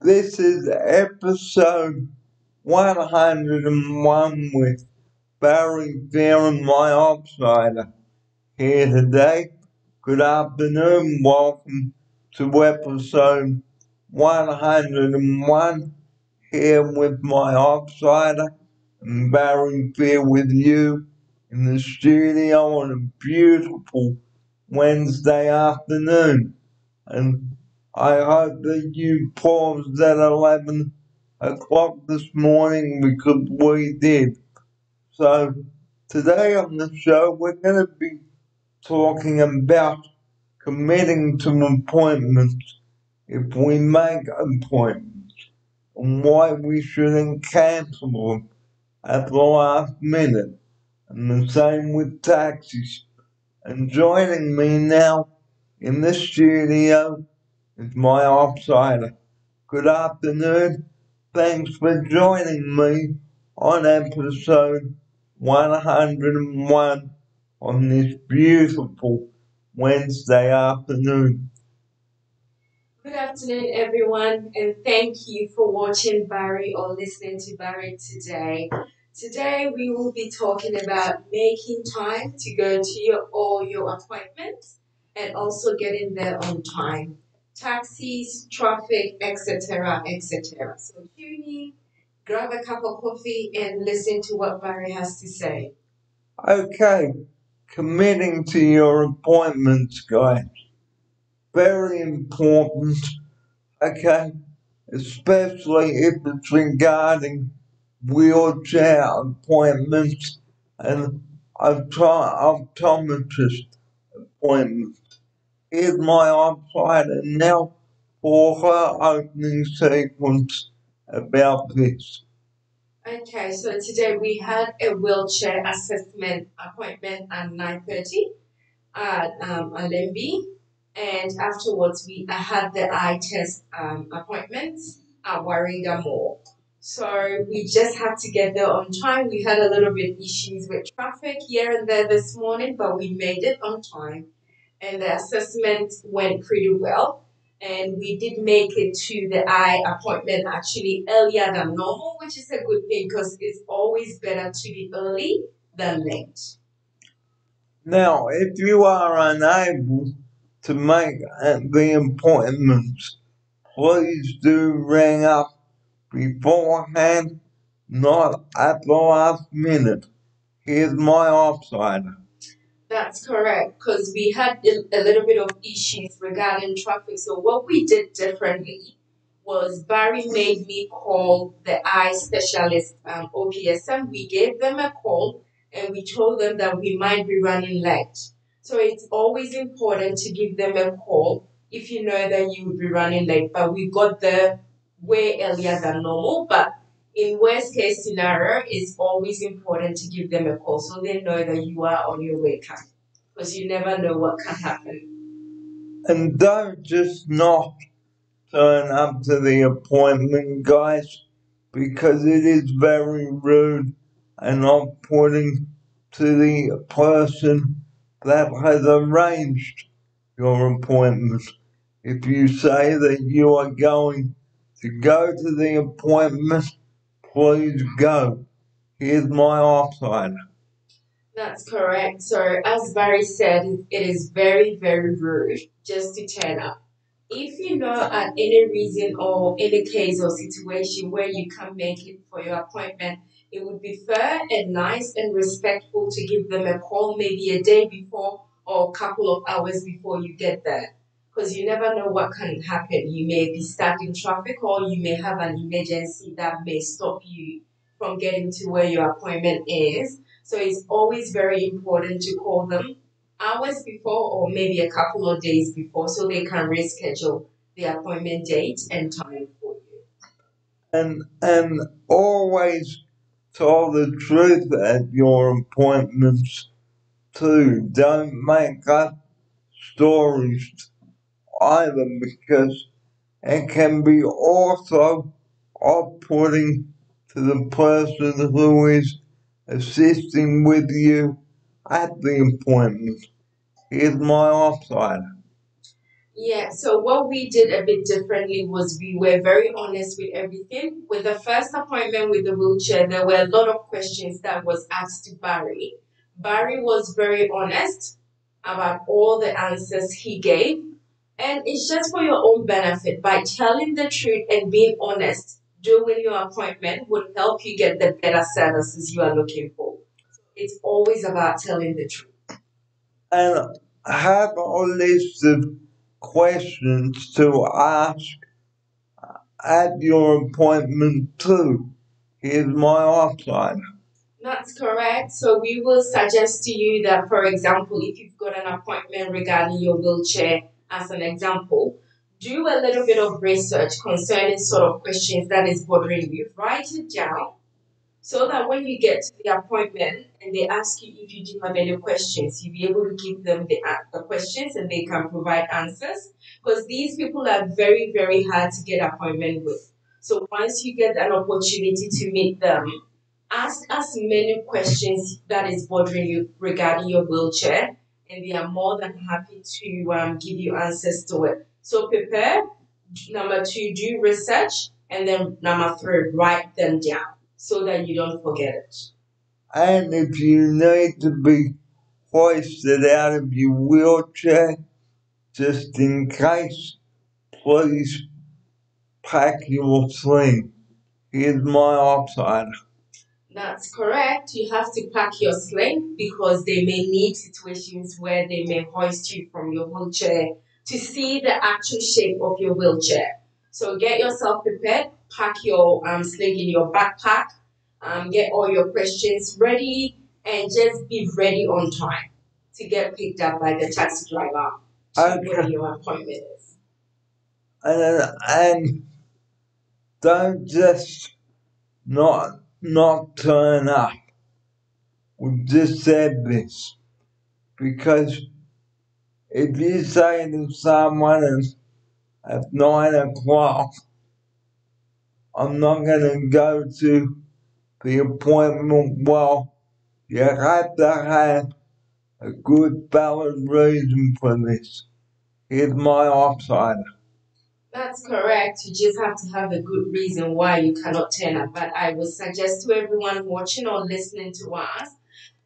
This is episode 101 with Barry Fair and my Outsider here today. Good afternoon, welcome to episode 101 here with my Outsider and Barry Fair with you in the studio on a beautiful Wednesday afternoon. And I hope that you paused at 11 o'clock this morning because we did. So today on the show we're going to be talking about committing to appointments if we make appointments and why we shouldn't cancel them at the last minute. And the same with taxis. And joining me now in the studio is my Outsider. Good afternoon. Thanks for joining me on episode 101 on this beautiful Wednesday afternoon. Good afternoon, everyone, and thank you for watching Barry or listening to Barry today. Today, we will be talking about making time to go to all your appointments and also getting there on time. Taxis, traffic, etc., etc. So tune in, grab a cup of coffee, and listen to what Barry has to say. Okay, committing to your appointments, guys. Very important, okay? Especially if it's regarding wheelchair appointments and optometrist appointments. Here's my Outsider now for her opening sequence about this. Okay, so today we had a wheelchair assessment appointment at 9:30 at Alembi, and afterwards I had the eye test appointment at Warriga Mall. So we just had to get there on time. We had a little bit issues with traffic here and there this morning, but we made it on time, and the assessment went pretty well. And we did make it to the eye appointment actually earlier than normal, which is a good thing because it's always better to be early than late. Now, if you are unable to make the appointments, please do ring up beforehand, not at the last minute. Here's my Outsider. That's correct, because we had a little bit of issues regarding traffic. So what we did differently was Barry made me call the eye specialist, OPSM. We gave them a call and we told them that we might be running late. So it's always important to give them a call if you know that you would be running late. But we got there way earlier than normal. But in worst case scenario, it's always important to give them a call so they know that you are on your way back because you never know what can happen. And don't just not turn up to the appointment, guys, because it is very rude and off-putting to the person that has arranged your appointment. If you say that you are going to go to the appointment, please go. Here's my Outsider. That's correct. So, as Barry said, it is very, very rude just to turn up. If you know at any reason or any case or situation where you can't make it for your appointment, it would be fair and nice and respectful to give them a call maybe a day before or a couple of hours before you get there. Because you never know what can happen. You may be stuck in traffic or you may have an emergency that may stop you from getting to where your appointment is. So it's always very important to call them hours before or maybe a couple of days before so they can reschedule the appointment date and time for you. And always tell the truth at your appointments too. Don't make up stories either because it can be also off-putting to the person who is assisting with you at the appointment. Here's my Outsider. Yeah, so what we did a bit differently was we were very honest with everything. With the first appointment with the wheelchair, there were a lot of questions that was asked to Barry. Barry was very honest about all the answers he gave, and it's just for your own benefit. By telling the truth and being honest during your appointment would help you get the better services you are looking for. It's always about telling the truth. And have a list of questions to ask at your appointment too. Here's my offline. That's correct. So we will suggest to you that, for example, if you've got an appointment regarding your wheelchair, as an example, do a little bit of research concerning sort of questions that is bothering you. Write it down so that when you get to the appointment and they ask you if you do have any questions, you'll be able to give them the questions and they can provide answers. Because these people are very, very hard to get appointment with. So once you get an opportunity to meet them, ask as many questions that is bothering you regarding your wheelchair, and they are more than happy to give you answers to it. So prepare. Number two, do research, and then number three, write them down so that you don't forget it. And if you need to be hoisted out of your wheelchair, just in case, please pack your sling. Here's my offside. That's correct. You have to pack your sling because they may need situations where they may hoist you from your wheelchair to see the actual shape of your wheelchair. So get yourself prepared, pack your sling in your backpack, get all your questions ready, and just be ready on time to get picked up by the taxi driver to where Okay. your appointment is. And don't just not turn up. We just said this because if you say to someone at 9 o'clock, I'm not gonna go to the appointment, well, you have to have a good valid reason for this. Here's my offside. That's correct. You just have to have a good reason why you cannot turn up. But I would suggest to everyone watching or listening to us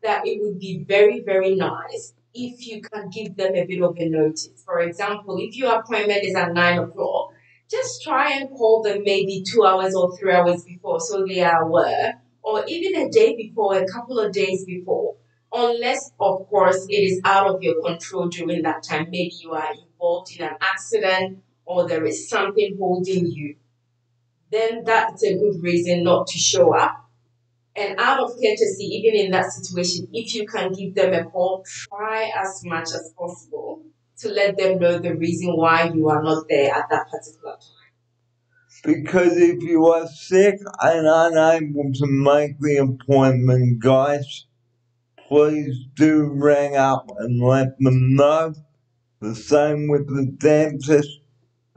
that it would be very, very nice if you can give them a bit of a notice. For example, if your appointment is at 9 o'clock, just try and call them maybe 2 hours or 3 hours before so they are aware, or even a day before, a couple of days before. Unless, of course, it is out of your control during that time. Maybe you are involved in an accident or there is something holding you, then that's a good reason not to show up. And out of courtesy, even in that situation, if you can give them a call, try as much as possible to let them know the reason why you are not there at that particular time. Because if you are sick and unable to make the appointment, guys, please do ring up and let them know. The same with the dentist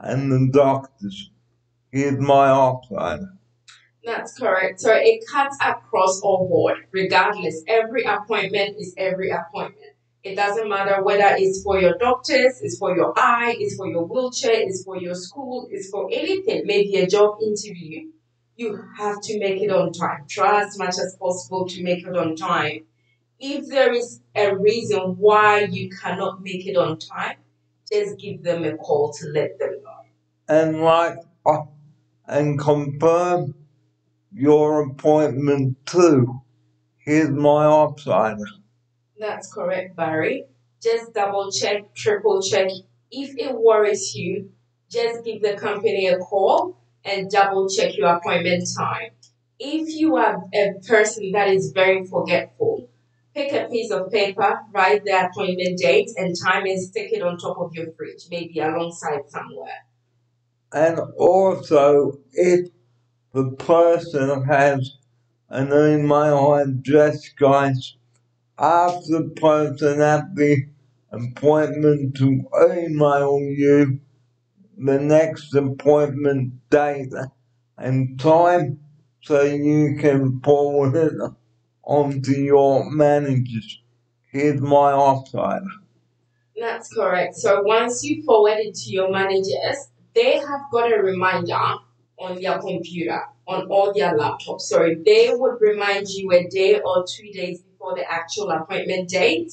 and the doctors. Here's my offside. That's correct. So it cuts across all board, regardless. Every appointment is every appointment. It doesn't matter whether it's for your doctors, it's for your eye, it's for your wheelchair, it's for your school, it's for anything, maybe a job interview. You have to make it on time. Try as much as possible to make it on time. If there is a reason why you cannot make it on time, just give them a call to let them know. And and confirm your appointment too. Here's my offside. That's correct, Barry. Just double check, triple check. If it worries you, just give the company a call and double check your appointment time. If you are a person that is very forgetful, pick a piece of paper, write the appointment date and time, and stick it on top of your fridge, maybe alongside somewhere. And also, if the person has an email address, guys, ask the person at the appointment to email you the next appointment date and time so you can forward it on to your managers. Here's my offside. That's correct. So once you forward it to your managers, they have got a reminder on their computer, on all their laptops. So they would remind you a day or 2 days before the actual appointment date,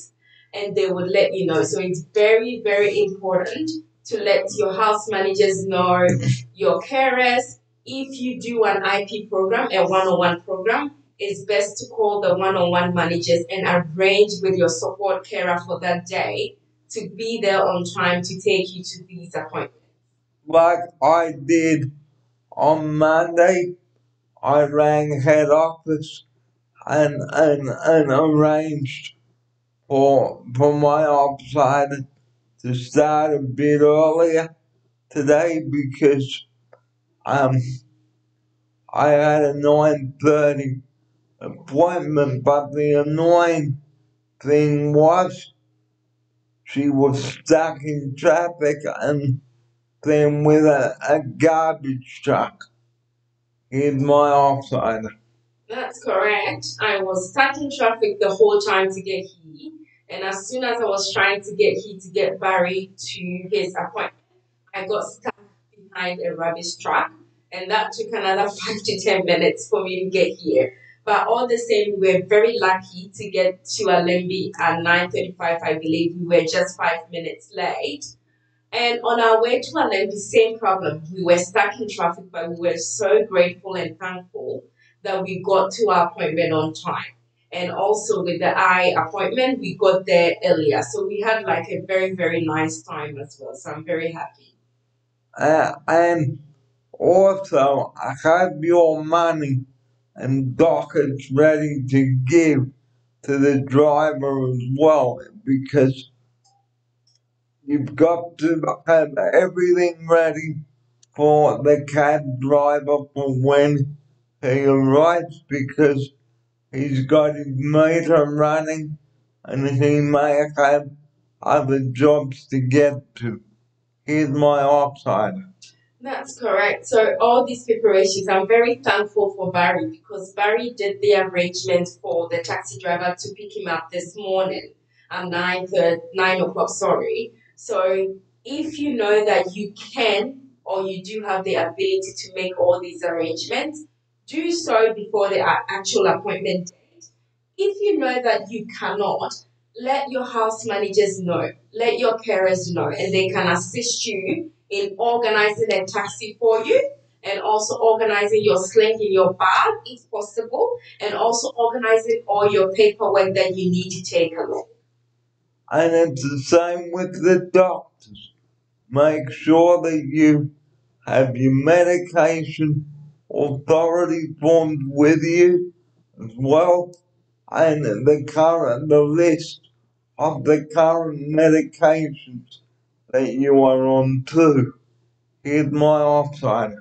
and they would let you know. So it's very, very important to let your house managers know, your carers. If you do an IP program, a one-on-one program, it's best to call the one-on-one managers and arrange with your support carer for that day to be there on time to take you to these appointments. Like I did on Monday, I rang head office and arranged for my offside to start a bit earlier today because um I had a 9:30 appointment, but the annoying thing was she was stuck in traffic and then with a garbage truck in my offside. That's correct. I was stuck in traffic the whole time to get here. And as soon as I was trying to get here to get Barry to his appointment, I got stuck behind a rubbish truck. And that took another 5 to 10 minutes for me to get here. But all the same, we were very lucky to get to Alembi at 9:35, I believe. We were just 5 minutes late. And on our way to Atlanta, same problem. We were stuck in traffic, but we were so grateful and thankful that we got to our appointment on time. And also with the eye appointment, we got there earlier. So we had like a very, very nice time as well. So I'm very happy. And also, I have your money and dockets ready to give to the driver as well because you've got to have everything ready for the cab driver for when he arrives because he's got his meter running and he may have other jobs to get to. Here's my offside. That's correct. So all these preparations, I'm very thankful for Barry because Barry did the arrangement for the taxi driver to pick him up this morning at 9 o'clock. Sorry. So if you know that you can or you do have the ability to make all these arrangements, do so before the actual appointment. If you know that you cannot, let your house managers know, let your carers know, and they can assist you in organizing a taxi for you and also organizing your sling in your bag if possible, and also organizing all your paperwork that you need to take along. And it's the same with the doctors. Make sure that you have your medication authority forms with you as well and the list of the current medications that you are on too. Here's my offside.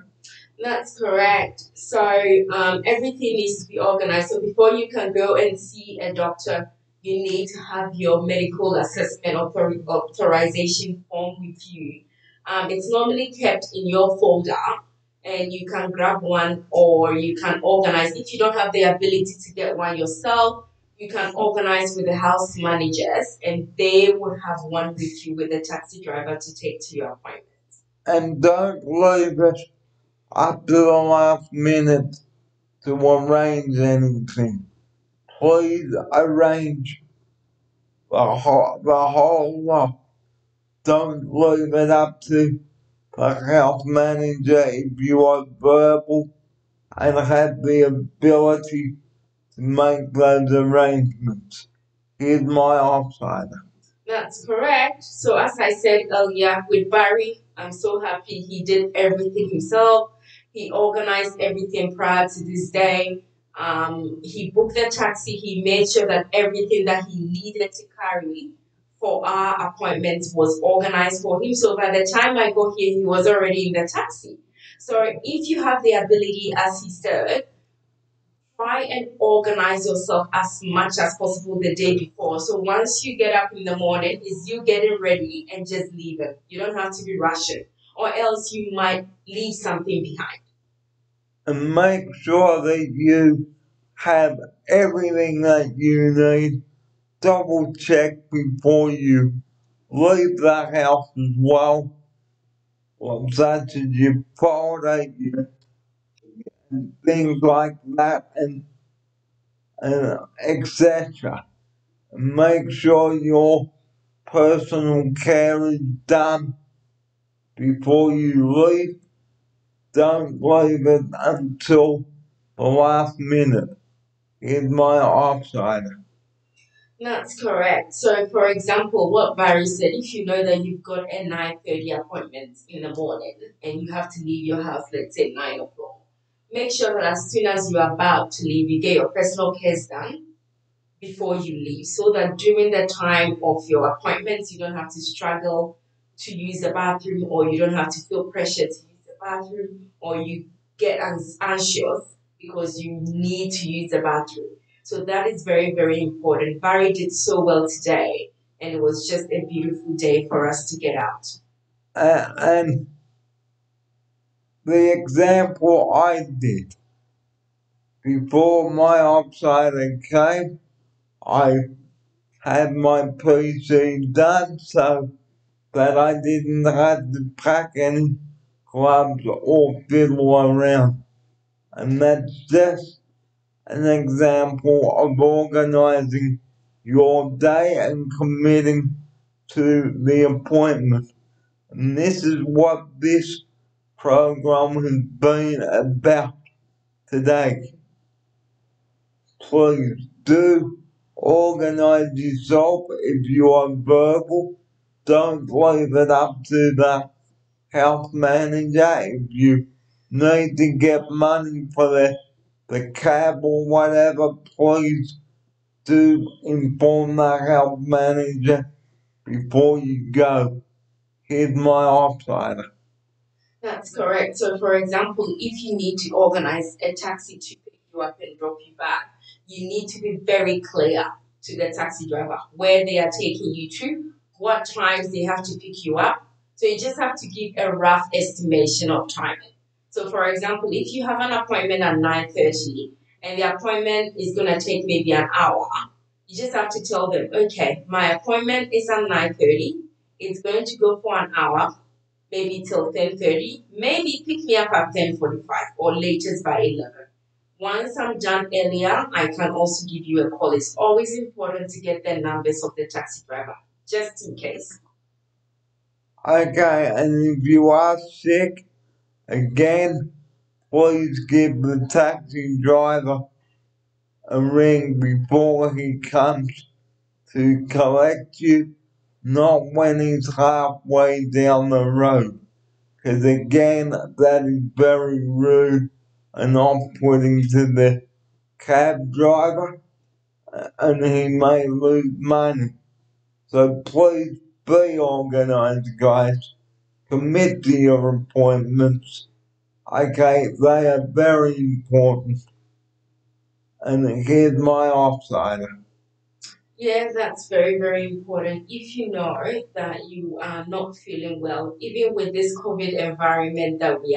That's correct. So everything needs to be organized. So before you can go and see a doctor, you need to have your medical assessment authorization form with you. It's normally kept in your folder, and you can grab one or you can organize. If you don't have the ability to get one yourself, you can organize with the house managers, and they will have one with you with the taxi driver to take to your appointment. And don't leave it up to the last minute to arrange anything. Please arrange the whole lot. Don't leave it up to the house manager if you are verbal and have the ability to make those arrangements. Here's my offside. That's correct. So, as I said earlier, with Barry, I'm so happy he did everything himself. He organized everything prior to this day. He booked the taxi. He made sure that everything that he needed to carry for our appointment was organized for him. So, by the time I got here, he was already in the taxi. So, if you have the ability, as he said, try and organize yourself as much as possible the day before. So once you get up in the morning, is you getting ready and just leave it. You don't have to be rushing, or else you might leave something behind. And make sure that you have everything that you need. Double check before you leave the house as well, such as your folder, things like that, and etc. Make sure your personal care is done before you leave. Don't leave it until the last minute. Here's my offsider. That's correct. So, for example, what Barry said, if you know that you've got a 9:30 appointment in the morning and you have to leave your house, let's say 9 o'clock, make sure that as soon as you are about to leave, you get your personal cares done before you leave, so that during the time of your appointments, you don't have to struggle to use the bathroom, or you don't have to feel pressure to use the bathroom, or you get anxious because you need to use the bathroom. So that is very, very important. Barry did so well today, and it was just a beautiful day for us to get out. And the example I did before my offsider came, I had my PC done so that I didn't have to pack any clubs or fiddle around. And that's just an example of organizing your day and committing to the appointment. And this is what this program has been about today. Please do organize yourself if you are verbal. Don't leave it up to the health manager. If you need to get money for the cab or whatever, please do inform the health manager before you go. Here's my offsider. That's correct. So, for example, if you need to organize a taxi to pick you up and drop you back, you need to be very clear to the taxi driver where they are taking you to, what times they have to pick you up. So, you just have to give a rough estimation of timing. So, for example, if you have an appointment at 9:30 and the appointment is going to take maybe an hour, you just have to tell them, okay, my appointment is at 9:30. It's going to go for an hour, maybe till 10:30. Maybe pick me up at 10:45 or latest by 11. Once I'm done earlier, I can also give you a call. It's always important to get the numbers of the taxi driver, just in case. Okay, and if you are sick, again, please give the taxi driver a ring before he comes to collect you, not when he's halfway down the road. Because again, that is very rude and off-putting to the cab driver, and he may lose money. So please be organized, guys. Commit to your appointments. Okay, they are very important. And here's my offsider. Yeah, that's very, very important. If you know that you are not feeling well, even with this COVID environment that we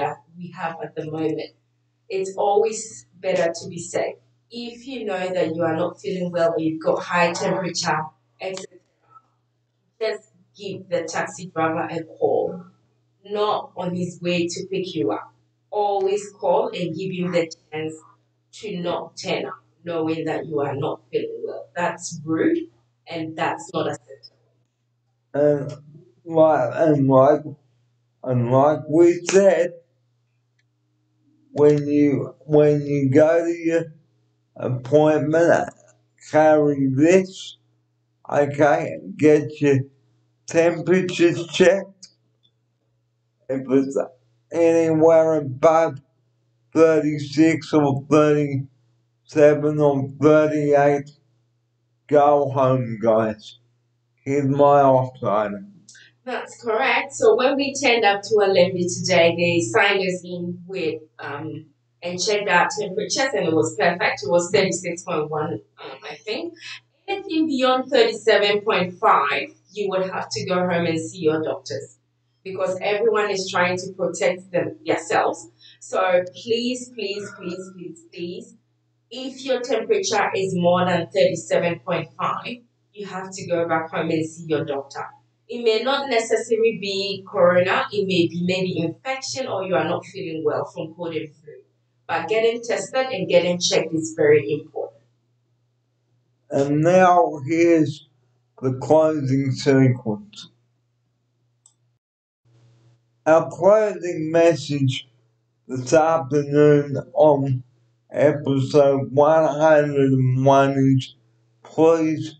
have at the moment, it's always better to be safe. If you know that you are not feeling well or you've got high temperature, etc., just give the taxi driver a call, not on his way to pick you up. Always call and give him the chance to not turn up, knowing that you are not feeling well. That's rude and that's not acceptable. And like we said, when you go to your appointment, carry this. Okay, get your temperatures checked. If it's anywhere above 36 or 37 or 38, go home, guys. Here's my offsider. That's correct. So when we turned up to Alembi today, they signed us in with and checked our temperatures, and it was perfect. It was 36.1, I think. Anything beyond 37.5, you would have to go home and see your doctors because everyone is trying to protect themselves. So please, please, please, please, please, if your temperature is more than 37.5, you have to go back home and see your doctor. It may not necessarily be corona, it may be maybe infection or you are not feeling well from COVID flu. But getting tested and getting checked is very important. And now here's the closing sequence. Our closing message this afternoon on episode 101 is please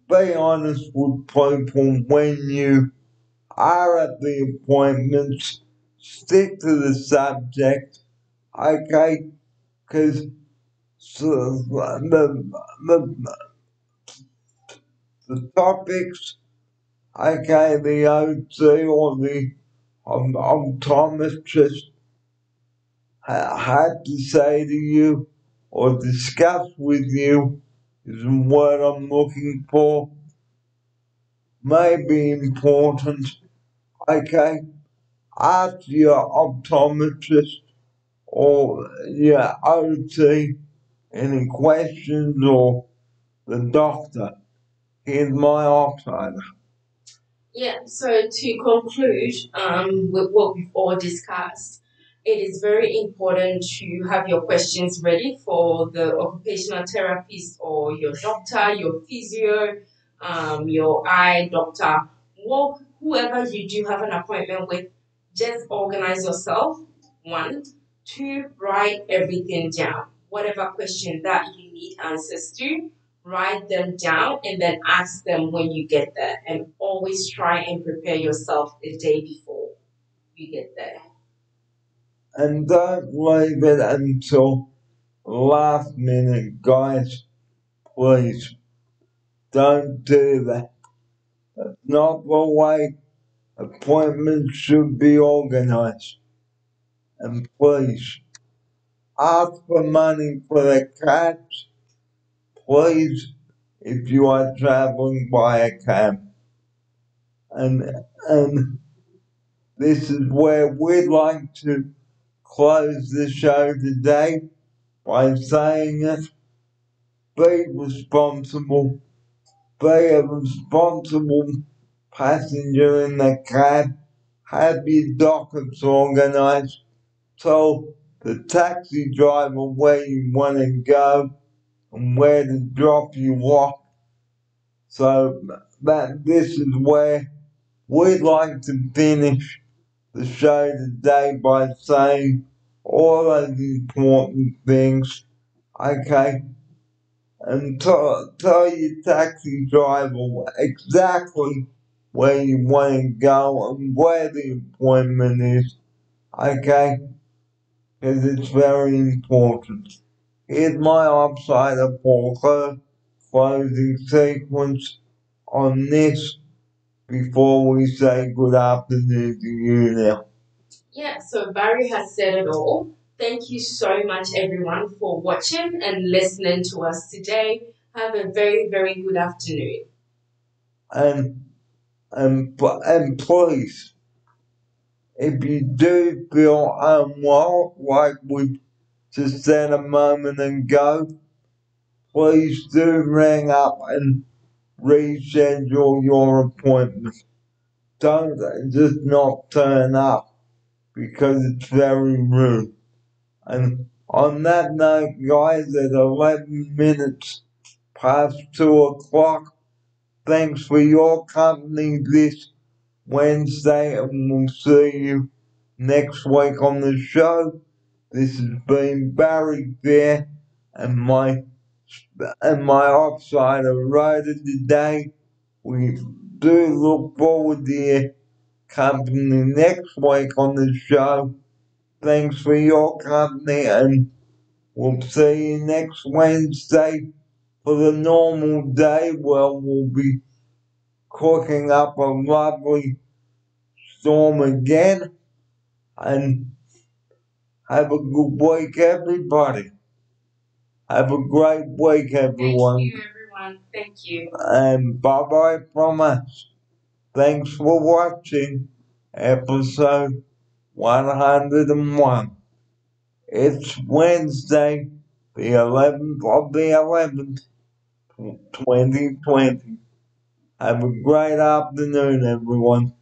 be honest with people when you are at the appointments. Stick to the subject, okay? Because the, the topics, okay, the OT or the optometrist had to say to you or discuss with you is what I'm looking for may be important. Okay, ask your optometrist or your OT any questions or the doctor. Here's my option. Yeah, so to conclude with what we've all discussed, it is very important to have your questions ready for the occupational therapist or your doctor, your physio, your eye doctor, whoever you do have an appointment with. Just organize yourself. One, two, write everything down. Whatever question that you need answers to, write them down and then ask them when you get there. And always try and prepare yourself the day before you get there. And don't leave it until last minute, guys. Please don't do that. That's not the way appointments should be organized. And please ask for money for the cabs. Please, if you are traveling by a cab. And and this is where we'd like to close the show today by saying it. Be responsible. Be a responsible passenger in the cab. Have your dockets organized. Tell the taxi driver where you want to go and where to drop you off. So that this is where we'd like to finish the show today by saying all those important things. Okay, and tell your taxi driver exactly where you want to go and where the appointment is. Okay, because it's very important. Here's my upside poker closing sequence on this before we say good afternoon to you now. Yeah, so Barry has said it all. Thank you so much, everyone, for watching and listening to us today. Have a very, very good afternoon. And and please, if you do feel unwell, like we just said a moment ago, please do ring up and reschedule your appointment. Don't just not turn up because it's very rude. And on that note, guys, at 11 minutes past 2 o'clock, thanks for your company this Wednesday, and we'll see you next week on the show. This has been Barry there, and my offsider rider today. We do look forward to your company next week on the show. Thanks for your company, and we'll see you next Wednesday for the normal day where we'll be cooking up a lovely storm again. And have a good week, everybody. Have a great week, everyone. Thank you, everyone. Thank you. And bye bye from us. Thanks for watching episode 101. It's Wednesday, the 11th of the 11th, 2020. Have a great afternoon, everyone.